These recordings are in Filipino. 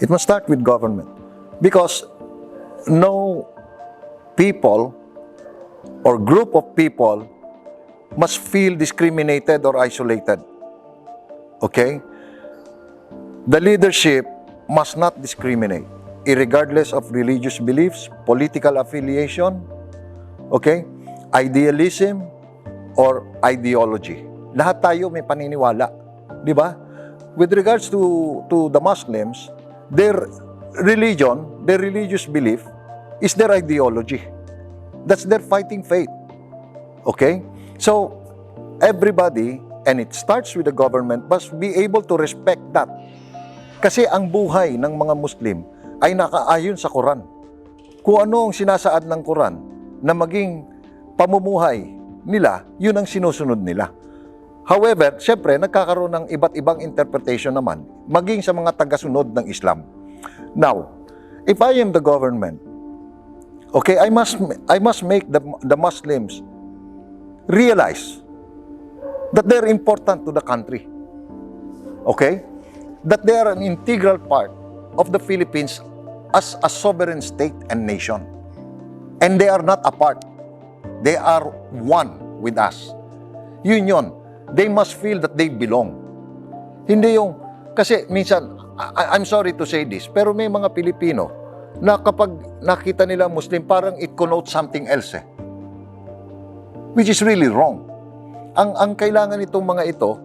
It must start with government. Because no people or group of people must feel discriminated or isolated. Okay? The leadership must not discriminate, irregardless of religious beliefs, political affiliation, okay, idealism, or ideology. Lahat tayo may paniniwala, di ba? With regards to the Muslims, their religion, their religious belief is their ideology. That's their fighting faith. Okay? So, everybody, and it starts with the government, must be able to respect that. Kasi ang buhay ng mga Muslim ay nakaayon sa Quran. Kung ano ang sinasaad ng Quran na maging pamumuhay nila, yun ang sinusunod nila. However, syempre, nagkakaroon ng iba't ibang interpretation naman, maging sa mga tagasunod ng Islam. Now, if I am the government, okay, I must make the Muslims realize that they're important to the country. Okay? That they are an integral part of the Philippines as a sovereign state and nation. And they are not apart. They are one with us. Yun yun. They must feel that they belong. Hindi yung, kasi minsan, I'm sorry to say this, pero may mga Pilipino na kapag nakita nila Muslim, parang it connotes something else eh. Which is really wrong. Ang kailangan itong mga ito,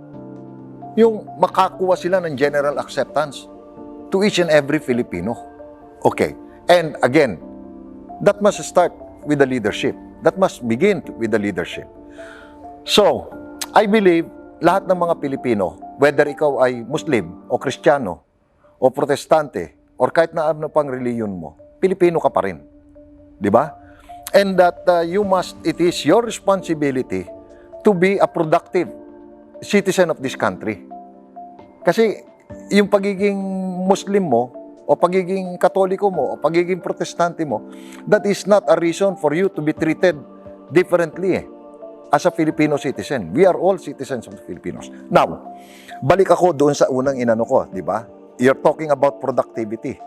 yung makakuha sila ng general acceptance to each and every Filipino. Okay. And again, that must start with the leadership. That must begin with the leadership. So, I believe lahat ng mga Pilipino, whether ikaw ay Muslim o Kristiyano o Protestante or kahit na ano pang reliyon mo, Pilipino ka pa rin. Di ba? And that it is your responsibility to be a productive citizen of this country. Kasi yung pagiging Muslim mo o pagiging Katoliko mo o pagiging Protestante mo, that is not a reason for you to be treated differently as a Filipino citizen. We are all citizens of the Filipinos. Now, balik ako doon sa unang inano ko, di ba? You're talking about productivity.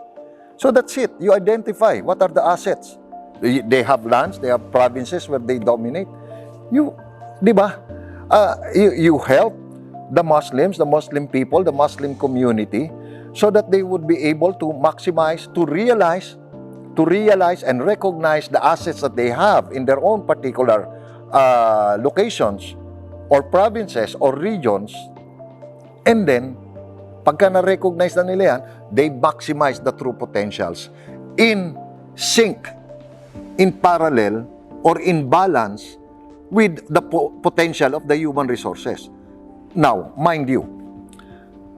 So that's it. You identify what are the assets. They have lands, they have provinces where they dominate. Di ba? You help the Muslims, the Muslim people, the Muslim community, so that they would be able to maximize, to realize and recognize the assets that they have in their own particular locations or provinces or regions. And then, pagka na-recognize na nila yan, they maximize the true potentials in sync, in parallel, or in balance with the potential of the human resources. Now, mind you,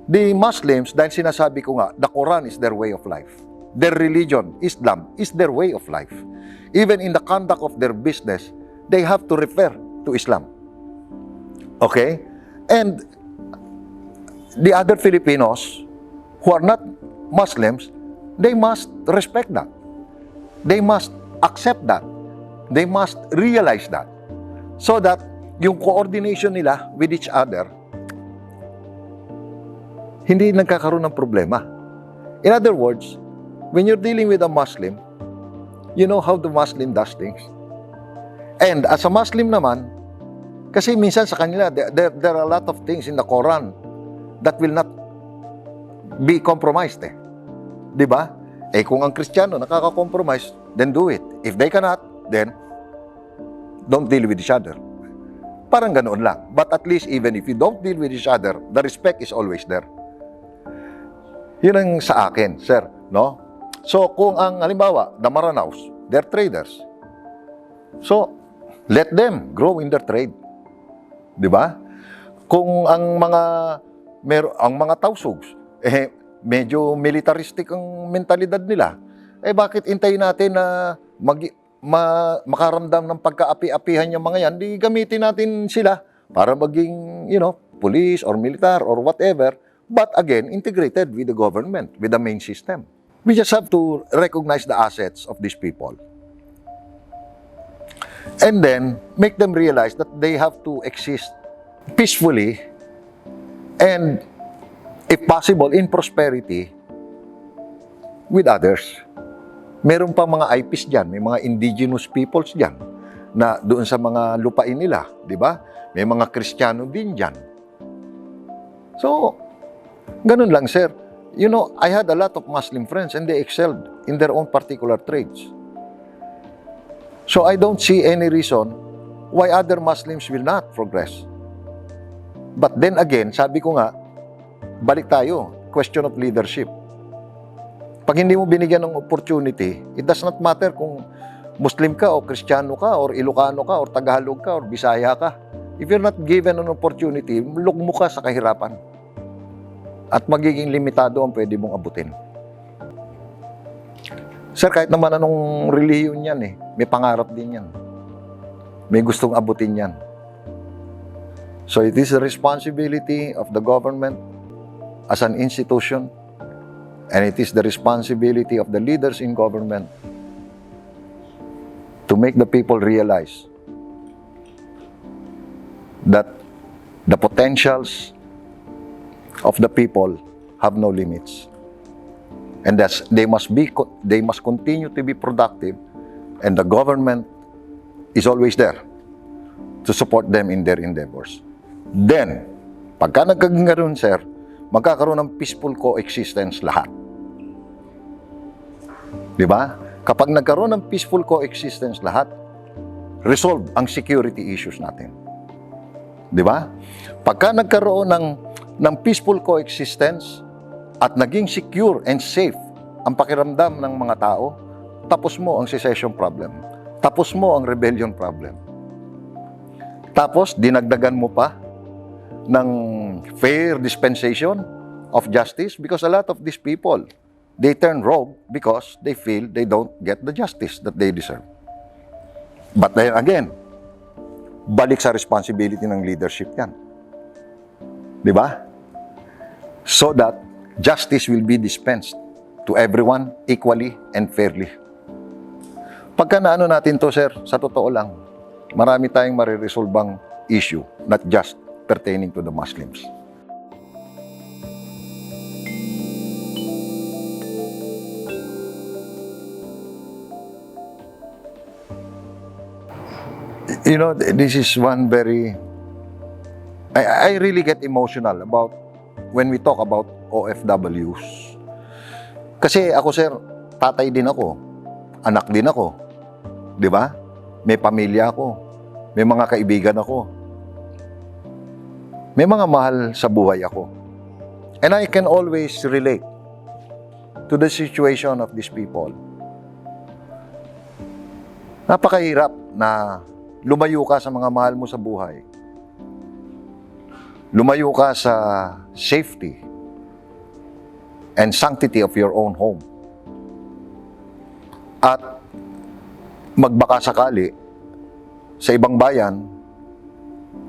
the Muslims, dahil sinasabi ko nga, the Quran is their way of life. Their religion, Islam, is their way of life. Even in the conduct of their business, they have to refer to Islam. Okay? And the other Filipinos who are not Muslims, they must respect that. They must accept that. They must realize that. So that yung coordination nila with each other, hindi nagkakaroon ng problema. In other words, when you're dealing with a Muslim, you know how the Muslim does things. And as a Muslim naman, kasi minsan sa kanila, there are a lot of things in the Quran that will not be compromised eh. Di ba? Eh kung ang Kristiyano nakaka-compromise, then do it. If they cannot, then don't deal with each other. Parang ganoon lang. But at least even if you don't deal with each other, the respect is always there. Yun ang sa akin, sir. No? So kung ang halimbawa, the Maranaos, they're traders. So, let them grow in their trade. Di ba? Kung ang mga Tausugs, medyo militaristic ang mentalidad nila, bakit intayin natin na makaramdam ng pagkaapi-apihan yung mga yan, di gamitin natin sila para maging, police or militar or whatever, but again, integrated with the government, with the main system. We just have to recognize the assets of these people. And then, make them realize that they have to exist peacefully and, if possible, in prosperity with others. Meron pa mga IPs dyan, may mga indigenous peoples dyan na doon sa mga lupain nila, di ba? May mga Kristiyano din dyan. So, ganun lang, sir. You know, I had a lot of Muslim friends and they excelled in their own particular trades. So, I don't see any reason why other Muslims will not progress. But then again, sabi ko nga, balik tayo, question of leadership. Pag hindi mo binigyan ng opportunity, it does not matter kung Muslim ka o Kristiyano ka or Ilocano ka or Tagalog ka or Bisaya ka. If you're not given an opportunity, lugmo ka sa kahirapan. At magiging limitado ang pwede mong abutin. Sir, kahit naman anong relihiyon yan may pangarap din yan. May gustong abutin yan. So it is the responsibility of the government as an institution, and it is the responsibility of the leaders in government to make the people realize that the potentials of the people have no limits, and that they must continue to be productive, and the government is always there to support them in their endeavors. Then, pagka nagkaganon, sir, magkakaroon ng peaceful coexistence lahat. Di ba? Kapag nagkaroon ng peaceful coexistence lahat, resolve ang security issues natin. Di ba? Pagka nagkaroon ng peaceful coexistence at naging secure and safe ang pakiramdam ng mga tao, tapos mo ang secession problem. Tapos mo ang rebellion problem. Tapos, dinagdagan mo pa ng fair dispensation of justice because a lot of these people, they turn rogue because they feel they don't get the justice that they deserve. But then again, balik sa responsibility ng leadership yan. Di ba? So that justice will be dispensed to everyone equally and fairly. Pagka naano natin to, sir, sa totoo lang, marami tayong mariresolbang issue, not just pertaining to the Muslims. You know, this is one very... I really get emotional about when we talk about OFWs. Kasi ako, sir, tatay din ako, anak din ako, di ba? May pamilya ako, may mga kaibigan ako, may mga mahal sa buhay ako. And I can always relate to the situation of these people. Napakahirap na lumayo ka sa mga mahal mo sa buhay. Lumayo ka sa safety and sanctity of your own home. At magbaka sakali sa ibang bayan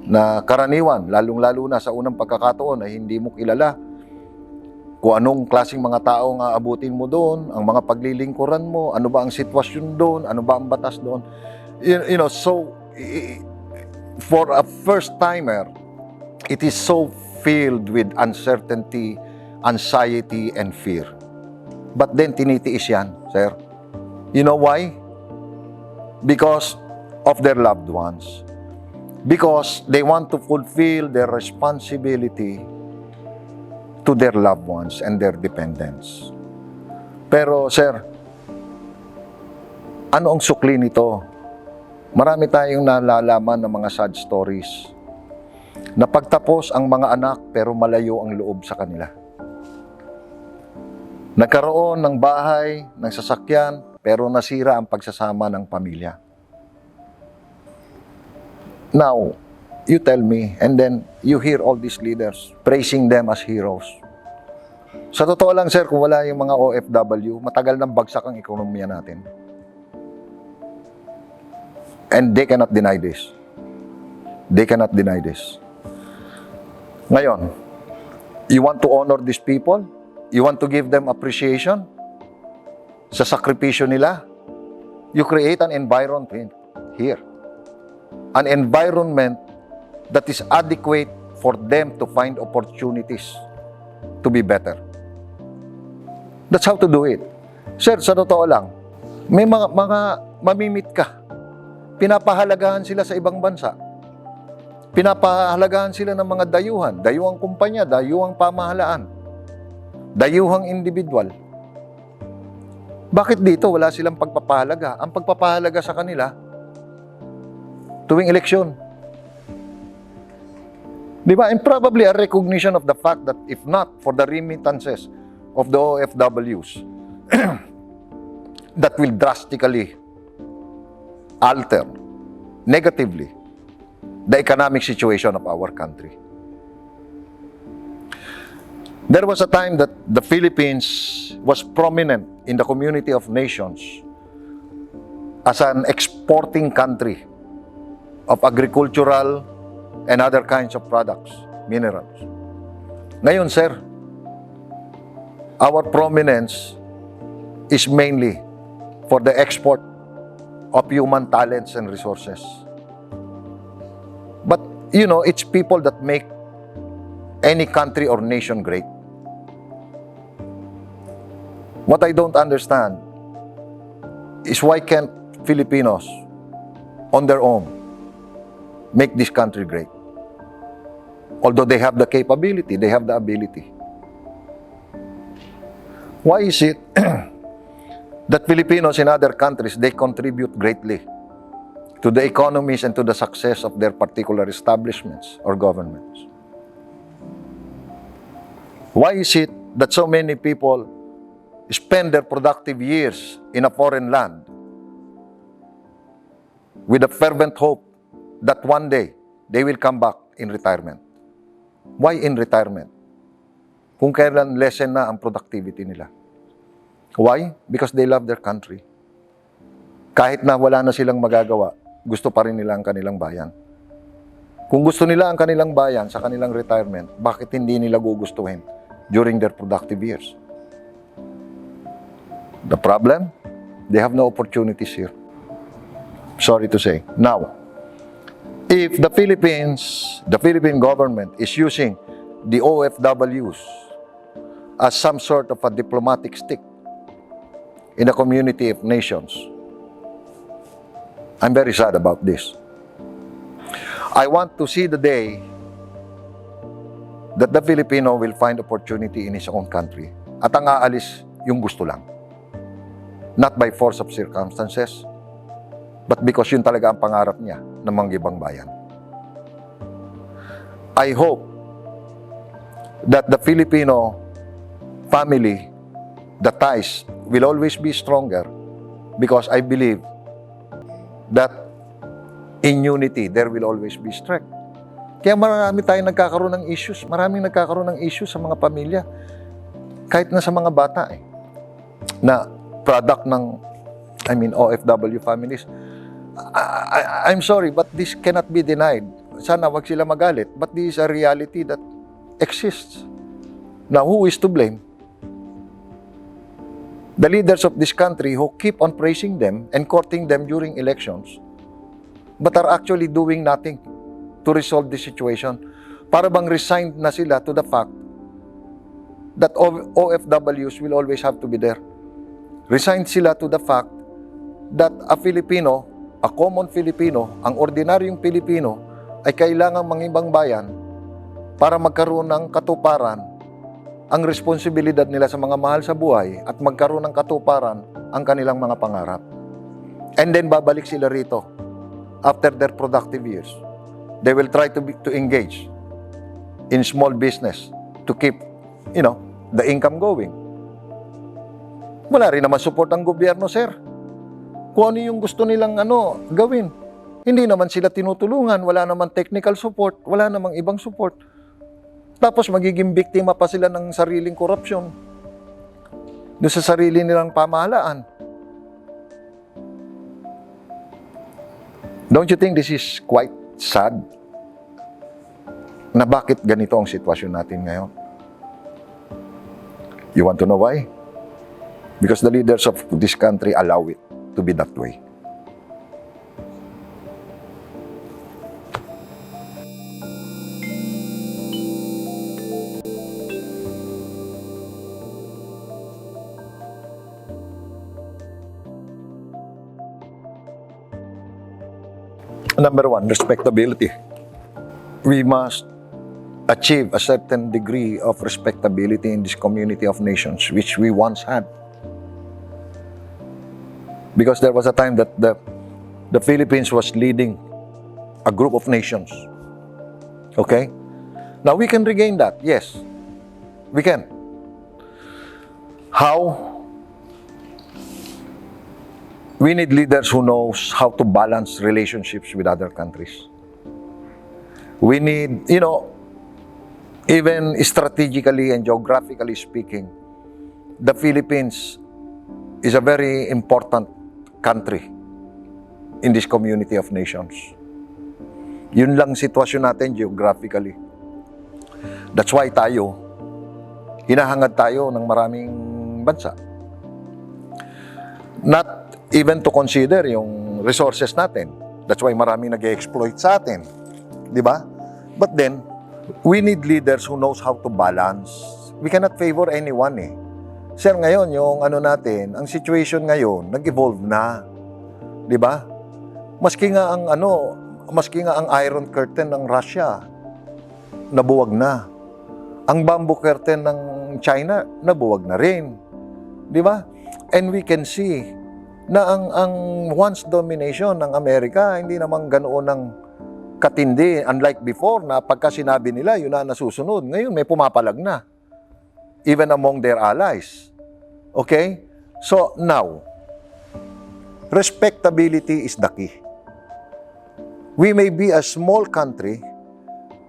na karaniwan, lalong-lalo na sa unang pagkakataon ay hindi mo kilala kung anong klaseng mga tao ang aabutin mo doon, ang mga paglilingkuran mo, ano ba ang sitwasyon doon, ano ba ang batas doon. You know, so for a first-timer, it is so filled with uncertainty, anxiety, and fear. But then tinitiis yan, sir. You know why? Because of their loved ones. Because they want to fulfill their responsibility to their loved ones and their dependents. Pero, sir, ano ang sukli nito? Marami tayong nalalaman ng mga sad stories na pagtapos ang mga anak pero malayo ang loob sa kanila. Nagkaroon ng bahay, ng sasakyan, pero nasira ang pagsasama ng pamilya. Now, you tell me, and then you hear all these leaders praising them as heroes. Sa totoo lang, sir, kung wala yung mga OFW, matagal nang bagsak ang ekonomiya natin. And they cannot deny this. They cannot deny this. Ngayon, you want to honor these people? You want to give them appreciation sa sakripisyo nila? You create an environment here. An environment that is adequate for them to find opportunities to be better. That's how to do it. Sir, sa totoo lang, may mga mamimit ka. Pinapahalagahan sila sa ibang bansa. Pinapahalagahan sila ng mga dayuhang kumpanya, dayuhang pamahalaan, dayuhang individual. Bakit dito wala silang pagpapahalaga? Ang pagpapahalaga sa kanila, tuwing eleksyon. Di ba? And probably a recognition of the fact that if not for the remittances of the OFWs, that will drastically alter negatively the economic situation of our country. There was a time that the Philippines was prominent in the community of nations as an exporting country of agricultural and other kinds of products, minerals. Ngayon, sir, our prominence is mainly for the export of human talents and resources. But, you know, it's people that make any country or nation great. What I don't understand is why can't Filipinos, on their own, make this country great? Although they have the capability, they have the ability. Why is it that Filipinos in other countries, they contribute greatly to the economies and to the success of their particular establishments or governments? Why is it that so many people spend their productive years in a foreign land with a fervent hope that one day they will come back in retirement? Why in retirement? Kung kailan lessen na ang productivity nila. Why? Because they love their country. Kahit na wala na silang magagawa, gusto pa rin nila ang kanilang bayan. Kung gusto nila ang kanilang bayan sa kanilang retirement, bakit hindi nila gugustuhin during their productive years? The problem? They have no opportunities here. Sorry to say. Now, if the Philippine government is using the OFWs as some sort of a diplomatic stick in a community of nations, I'm very sad about this. I want to see the day that the Filipino will find opportunity in his own country at ang aalis yung gusto lang. Not by force of circumstances, but because yun talaga ang pangarap niya ng manggibang bayan. I hope that the Filipino family, the ties, will always be stronger because I believe that in unity, there will always be strength. Kaya marami tayong nagkakaroon ng issues. Maraming nagkakaroon ng issues sa mga pamilya. Kahit na sa mga bata na product ng, OFW families. I'm sorry, but this cannot be denied. Sana wag sila magalit, but this is a reality that exists. Now, who is to blame? The leaders of this country who keep on praising them and courting them during elections, but are actually doing nothing to resolve the situation. Para bang resigned na sila to the fact that OFWs will always have to be there. Resigned sila to the fact that a Filipino, a common Filipino, ang ordinaryong Pilipino ay kailangang mangibang bayan para magkaroon ng katuparan ang responsibilidad nila sa mga mahal sa buhay at magkaroon ng katuparan ang kanilang mga pangarap. And then babalik sila rito after their productive years. They will try to engage in small business to keep, the income going. Wala rin naman support ang gobyerno, sir. Kung ano yung gusto nilang gawin. Hindi naman sila tinutulungan, wala naman technical support, wala namang ibang support. Tapos magiging biktima pa sila ng sariling korupsyon doon sa sarili nilang pamahalaan. Don't you think this is quite sad? Na bakit ganito ang sitwasyon natin ngayon? You want to know why? Because the leaders of this country allow it to be that way. Number one, respectability. We must achieve a certain degree of respectability in this community of nations, which we once had. Because there was a time that the Philippines was leading a group of nations. Okay? Now, we can regain that. Yes, we can. How? We need leaders who knows how to balance relationships with other countries. We need, even strategically and geographically speaking, the Philippines is a very important country in this community of nations. Yun lang sitwasyon natin geographically. That's why hinahangad tayo ng maraming bansa. Not even to consider yung resources natin. That's why maraming nag-exploit sa atin. Di ba? But then, we need leaders who knows how to balance. We cannot favor anyone eh. Sir, ngayon, yung natin, ang situation ngayon, nag-evolve na. Di ba? Maski nga ang Iron Curtain ng Russia, nabuwag na. Ang bamboo curtain ng China, nabuwag na rin. Di ba? And we can see na ang once domination ng Amerika, hindi naman ganoon ng katindi. Unlike before, na pagka sinabi nila, yun na nasusunod. Ngayon, may pumapalag na. Even among their allies. Okay? So, now, respectability is the key. We may be a small country,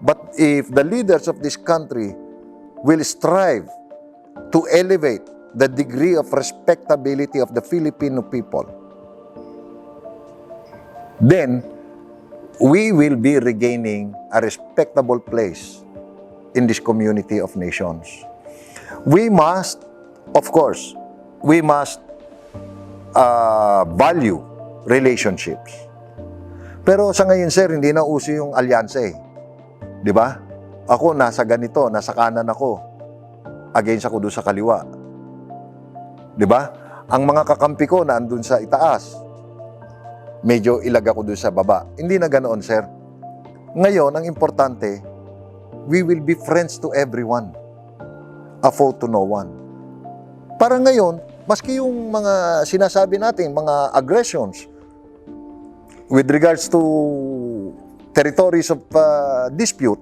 but if the leaders of this country will strive to elevate the degree of respectability of the Filipino people, then we will be regaining a respectable place in this community of nations. We must, of course, value relationships. Pero sa ngayon, sir, hindi na uso yung alyansa eh. Di ba? Ako, nasa ganito, nasa kanan ako. Against ako doon sa kaliwa. Di ba? Ang mga kakampi ko naandun sa itaas. Medyo ilag ako doon sa baba. Hindi na ganoon, sir. Ngayon, ang importante, we will be friends to everyone. A foe to no one. Para ngayon, maski yung mga sinasabi natin, mga aggressions, with regards to territories of dispute,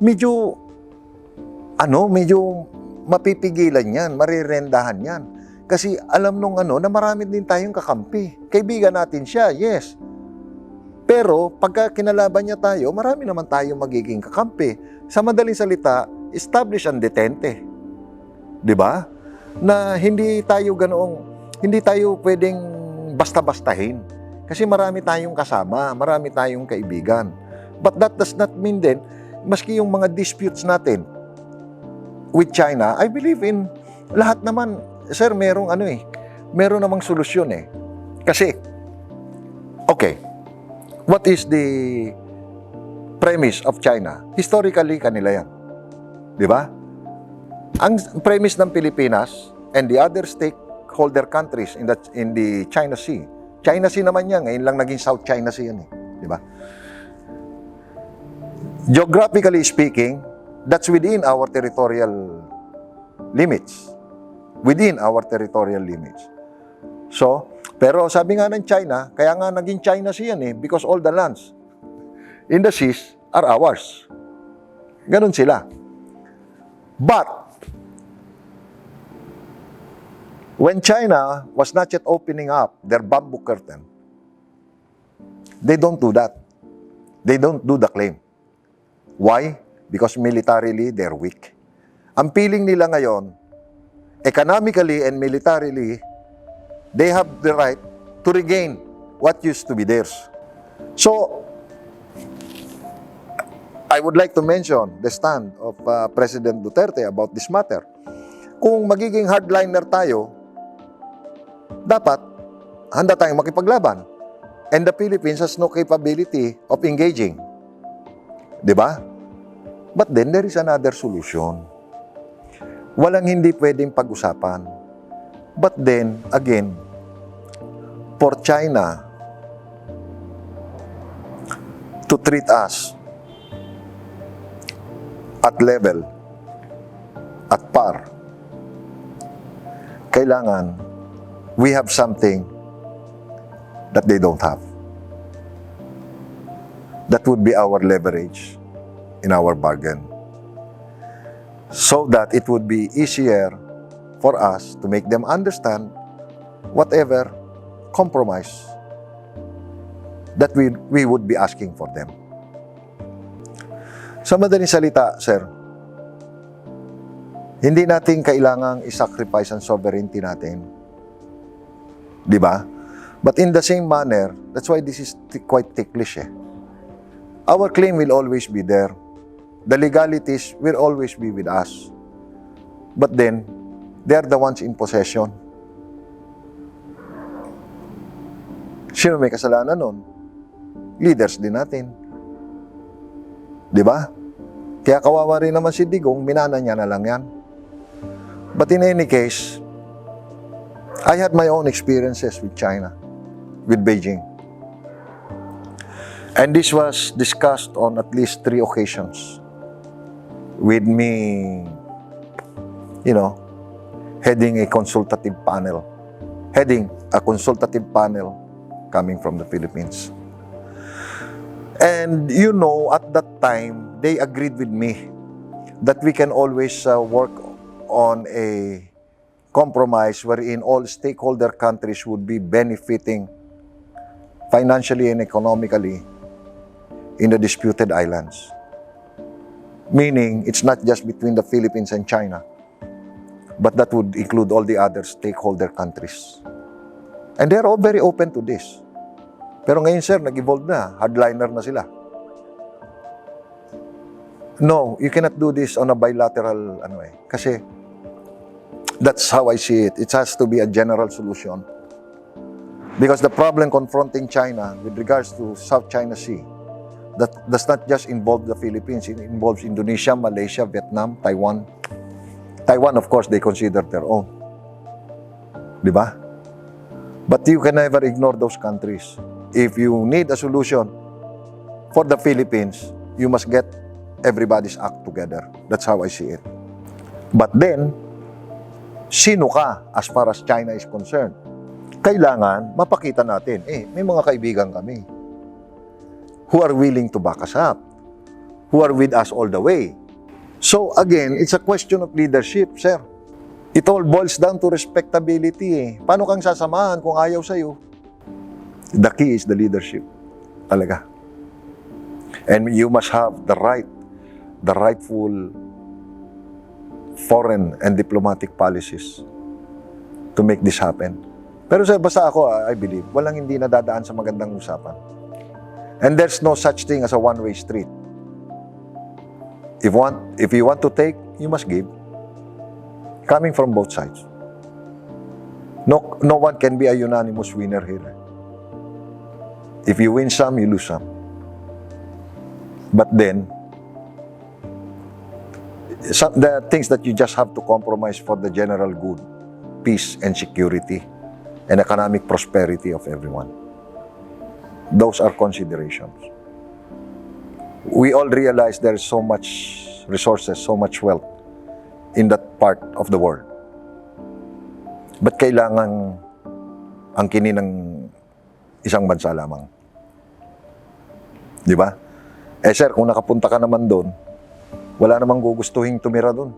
medyo mapipigilan yan, marirendahan yan. Kasi alam nung na marami din tayong kakampi. Kaibigan natin siya, yes. Pero pagka kinalaban niya tayo, marami naman tayong magiging kakampi. Sa madaling salita, establish and detente. Di ba? Na hindi tayo pwedeng basta-bastahin. Kasi marami tayong kasama, marami tayong kaibigan. But that does not mean then, maski yung mga disputes natin with China, I believe in lahat naman, sir, meron namang solusyon eh. Kasi, okay, what is the premise of China? Historically, kanila yan. Di ba? Ang premise ng Pilipinas and the other stakeholder countries in the China Sea, China Sea naman yan, ngayon lang naging South China Sea yan eh. Di ba? Geographically speaking, that's within our territorial limits. Within our territorial limits. So, pero sabi nga ng China, kaya nga naging China Sea yan eh, because all the lands in the seas are ours. Ganun sila. But, when China was not yet opening up their bamboo curtain, they don't do that. They don't do the claim. Why? Because militarily, they're weak. Ang feeling nila ngayon, economically and militarily, they have the right to regain what used to be theirs. So, I would like to mention the stand of President Duterte about this matter. Kung magiging hardliner tayo, dapat handa tayong makipaglaban. And the Philippines has no capability of engaging. Di ba? But then, there is another solution. Walang hindi pwedeng pag-usapan. But then, again, for China to treat us at level, at par, kailangan we have something that they don't have. That would be our leverage in our bargain. So that it would be easier for us to make them understand whatever compromise that we would be asking for them. Sa madaling salita, sir, hindi natin kailangang isacrifice ang sovereignty natin. Di ba? But in the same manner, that's why this is quite ticklish eh. Our claim will always be there. The legalities will always be with us. But then, they are the ones in possession. Sino may kasalanan nun? Leaders din natin. Di ba? Kaya kawawa rin naman si Digong, minana niya na lang yan. But in any case, I had my own experiences with China, with Beijing. And this was discussed on at least 3 occasions with me, heading a consultative panel coming from the Philippines. And at that time, they agreed with me that we can always work on a compromise wherein all stakeholder countries would be benefiting financially and economically in the disputed islands. Meaning, it's not just between the Philippines and China, but that would include all the other stakeholder countries. And they're all very open to this. Pero ngayon, sir, nag-evolve na. Hardliner na sila. No, you cannot do this on a bilateral Kasi that's how I see it. It has to be a general solution. Because the problem confronting China with regards to South China Sea, that does not just involve the Philippines. It involves Indonesia, Malaysia, Vietnam, Taiwan. Taiwan, of course, they consider their own. Di ba? But you can never ignore those countries. If you need a solution for the Philippines, you must get everybody's act together. That's how I see it. But then, sino ka as far as China is concerned? Kailangan mapakita natin, may mga kaibigan kami who are willing to back us up, who are with us all the way. So again, it's a question of leadership, sir. It all boils down to respectability. Paano kang sasamahan kung ayaw sa'yo? The key is the leadership. Talaga. And you must have the rightful foreign and diplomatic policies to make this happen. Pero sir, basta ako, I believe, walang hindi nadadaan sa magandang usapan. And there's no such thing as a one-way street. If you want to take, you must give. Coming from both sides. No one can be a unanimous winner here. If you win some, you lose some. But then, there are things that you just have to compromise for the general good, peace and security, and economic prosperity of everyone. Those are considerations. We all realize there is so much resources, so much wealth in that part of the world. But kailangan angkinin ng isang bansa lamang. Di ba? Sir, kung nakapunta ka naman doon, wala namang gugustuhin tumira doon.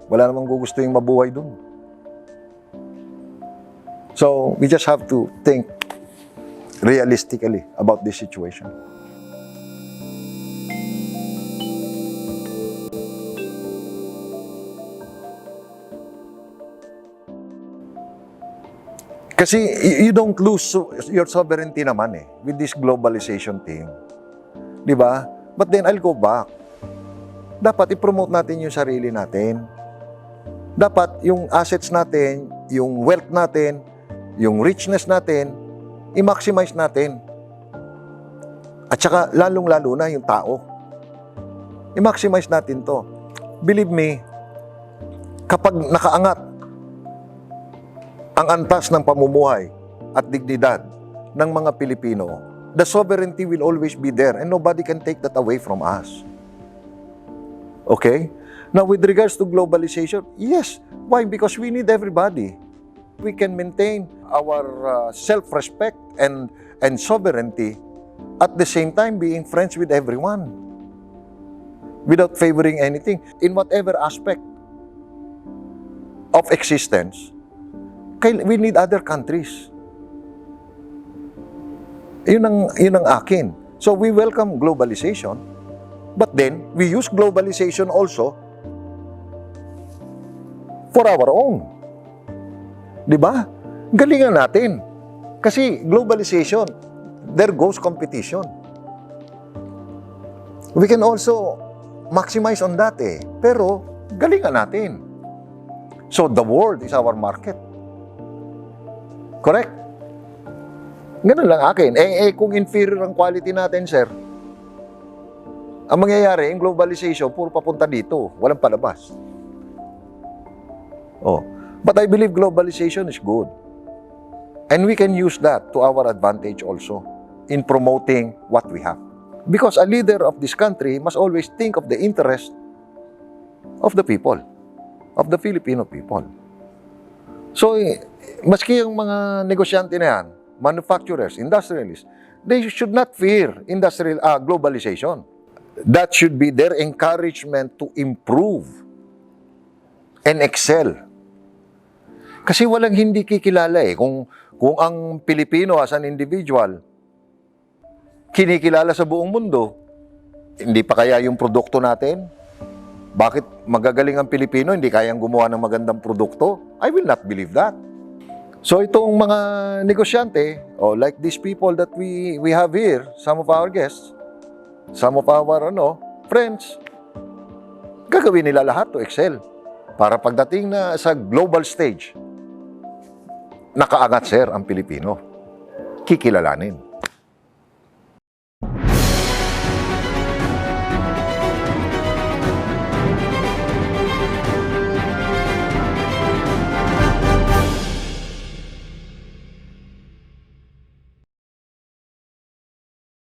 Wala namang gugustuhin mabuhay doon. So, we just have to think realistically about this situation. Kasi you don't lose your sovereignty naman with this globalization thing. Di ba? But then I'll go back. Dapat i-promote natin yung sarili natin. Dapat yung assets natin, yung wealth natin, yung richness natin, i-maximize natin. At saka lalong-lalo na yung tao. I-maximize natin to. Believe me, kapag nakaangat ang antas ng pamumuhay at dignidad ng mga Pilipino, the sovereignty will always be there and nobody can take that away from us. Okay? Now, with regards to globalization, yes. Why? Because we need everybody. We can maintain our self-respect and sovereignty at the same time being friends with everyone without favoring anything in whatever aspect of existence. We need other countries. Yun ang akin. So we welcome globalization, but then we use globalization also for our own. Di ba? Galingan natin. Kasi globalization, there goes competition. We can also maximize on that eh. Pero galingan natin. So the world is our market. Correct? Ganun lang akin. Kung inferior ang quality natin, sir, ang mangyayari, yung globalization, puro papunta dito. Walang palabas. Oh. But I believe globalization is good. And we can use that to our advantage also in promoting what we have. Because a leader of this country must always think of the interest of the people, of the Filipino people. So, maski yung mga negosyante na yan, manufacturers, industrialists, they should not fear globalization. That should be their encouragement to improve and excel. Kasi walang hindi kikilala eh. Kung ang Pilipino as an individual, kinikilala sa buong mundo, hindi pa kaya yung produkto natin? Bakit magagaling ang Pilipino, hindi kayang gumawa ng magandang produkto? I will not believe that. So itong mga negosyante, like these people that we have here, some of our guests, some of our friends, gagawin nila lahat to excel. Para pagdating na sa global stage, nakaangat sir ang Pilipino. Kikilalanin.